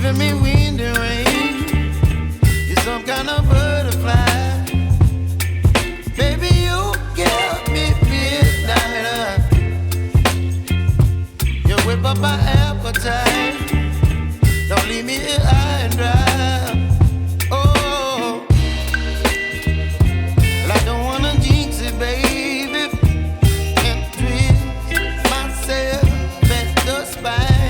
giving me wind and rain. You're some kind of butterfly. Baby, you give me midnight. You whip up my appetite. Don't leave me here high and dry. Oh, well, I don't wanna jinx it, baby, and twist myself at the spine.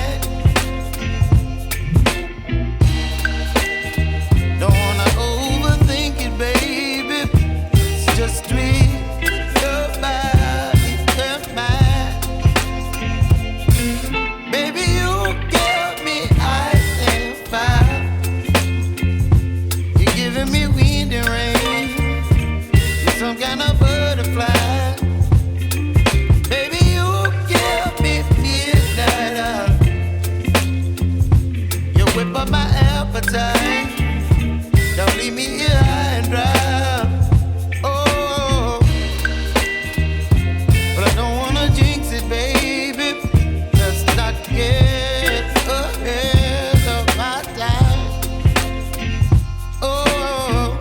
Don't wanna overthink it, baby. It's just twist your body and mine. Baby, you give me ice and fire. You're giving me wind and rain. You're some kind of butterfly. Baby, you give me midnight. You whip up my appetite. Don't leave me here high and dry. Oh, but I don't wanna jinx it, baby. Let's not get ahead of my time. Oh,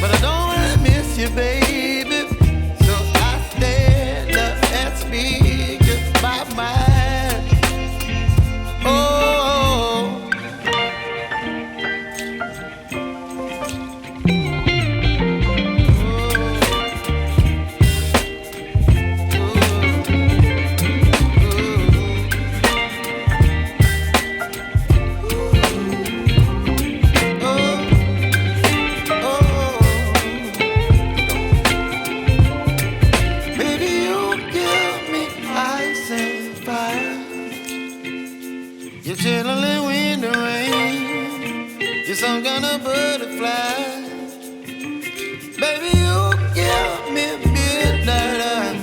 but I don't wanna miss you, baby. So I stand up and speak just my mind. Oh. Baby, you give me ice and fire. You're chilling wind and rain. You're some kind of butterfly. Baby, you give me midnight.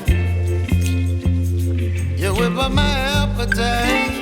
You whip up my appetite.